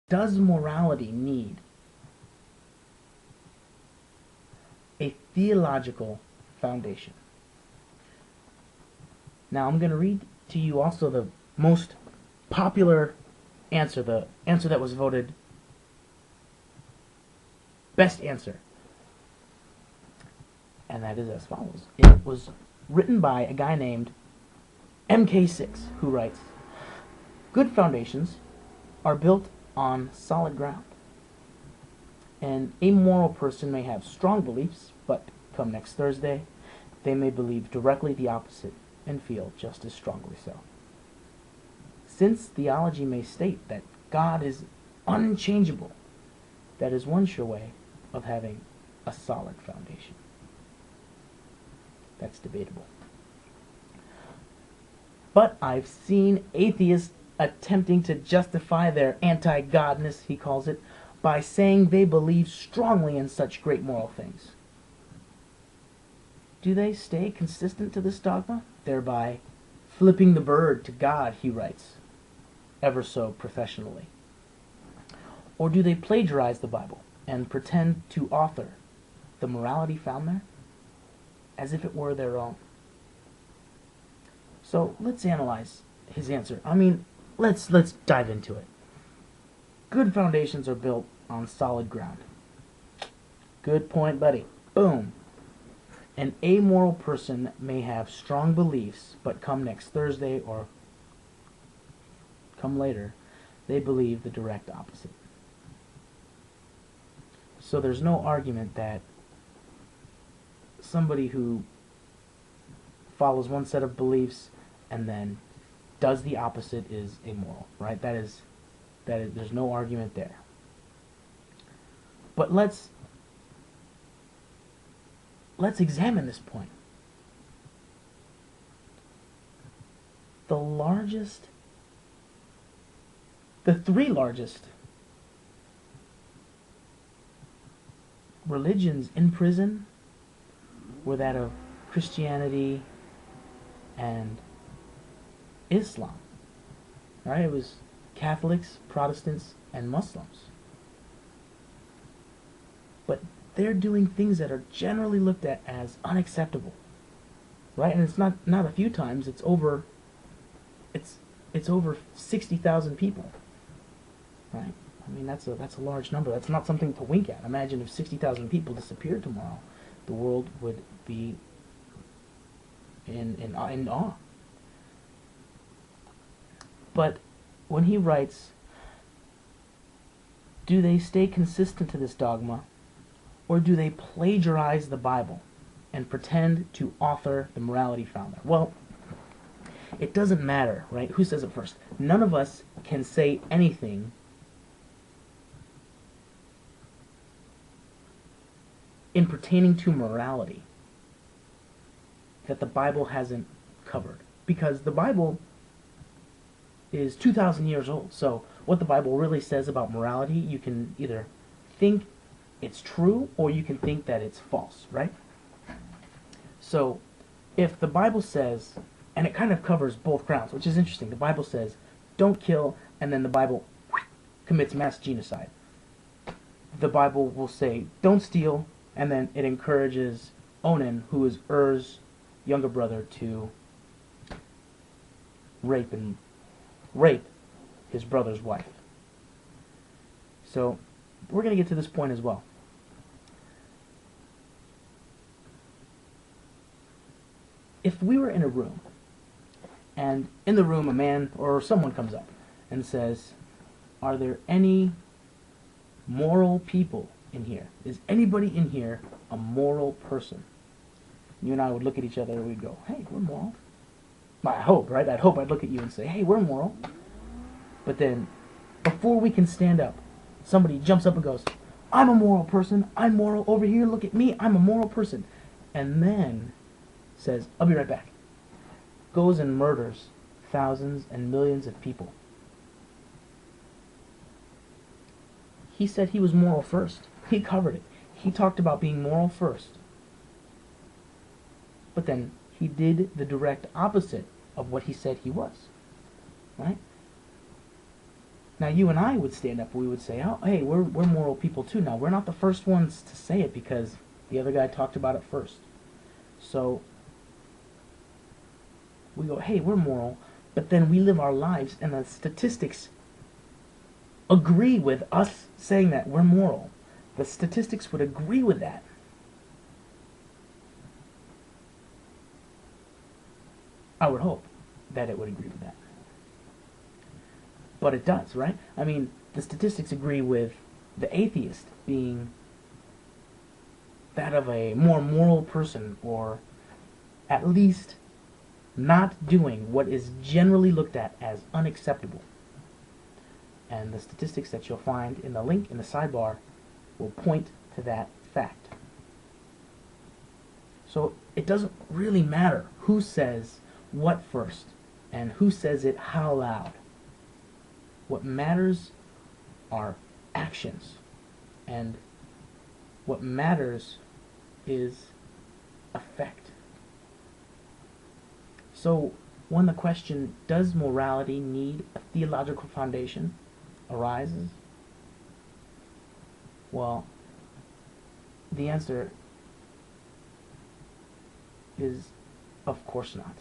Does morality need a theological foundation? Now I'm going to read to you also the most popular answer, the answer that was voted best answer. And that is as follows. It was written by a guy named MK6, who writes, "Good foundations are built on solid ground. An amoral person may have strong beliefs, but come next Thursday, they may believe directly the opposite and feel just as strongly so. Since theology may state that God is unchangeable, that is one sure way of having a solid foundation." That's debatable. But I've seen atheists attempting to justify their anti-godness, he calls it, by saying they believe strongly in such great moral things. Do they stay consistent to this dogma, thereby flipping the bird to God, he writes, ever so professionally? Or do they plagiarize the Bible and pretend to author the morality found there as if it were their own? So let's analyze his answer. Let's dive into it. Good foundations are built on solid ground. Good point, buddy. Boom. An amoral person may have strong beliefs, but come next Thursday or come later, they believe the direct opposite. So there's no argument that somebody who follows one set of beliefs and then does the opposite is immoral, right? That is there's no argument there. But let's examine this point. The three largest religions in prison were that of Christianity and Islam. Right? It was Catholics, Protestants, and Muslims. But they're doing things that are generally looked at as unacceptable. Right? And it's not a few times, it's over 60,000 people. Right? That's a large number. That's not something to wink at. Imagine if 60,000 people disappeared tomorrow. The world would be in awe. But when he writes, do they stay consistent to this dogma, or do they plagiarize the Bible and pretend to author the morality found there? Well, it doesn't matter, right? Who says it first? None of us can say anything in pertaining to morality that the Bible hasn't covered. Because the Bible is 2,000 years old. So what the Bible really says about morality, you can either think it's true or you can think that it's false, right? So if the Bible says, and it kind of covers both grounds, which is interesting. The Bible says, don't kill, and then the Bible commits mass genocide. The Bible will say, don't steal, and then it encourages Onan, who is Er's younger brother, to rape his brother's wife. So we're going to get to this point as well. If we were in a room, and in the room a man or someone comes up and says, are there any moral people in here? Is anybody in here a moral person? You and I would look at each other and we'd go, hey, we're moral. I hope, right? I'd hope I'd look at you and say, hey, we're moral. But then, before we can stand up, somebody jumps up and goes, I'm a moral person. I'm moral over here. Look at me. I'm a moral person. And then says, I'll be right back. Goes and murders thousands and millions of people. He said he was moral first. He covered it. He talked about being moral first. But then he did the direct opposite of what he said he was. Right? Now, you and I would stand up. We would say, "Oh, hey, we're moral people too." Now, we're not the first ones to say it because the other guy talked about it first. So we go, "Hey, we're moral," but then we live our lives, and the statistics agree with us saying that we're moral. The statistics would agree with that. I would hope that it would agree with that. But it does, right? I mean, the statistics agree with the atheist being that of a more moral person, or at least not doing what is generally looked at as unacceptable. And the statistics that you'll find in the link in the sidebar will point to that fact. So it doesn't really matter who says what first and who says it how loud. What matters are actions, and what matters is effect. So when the question, does morality need a theological foundation, arises, well, the answer is of course not.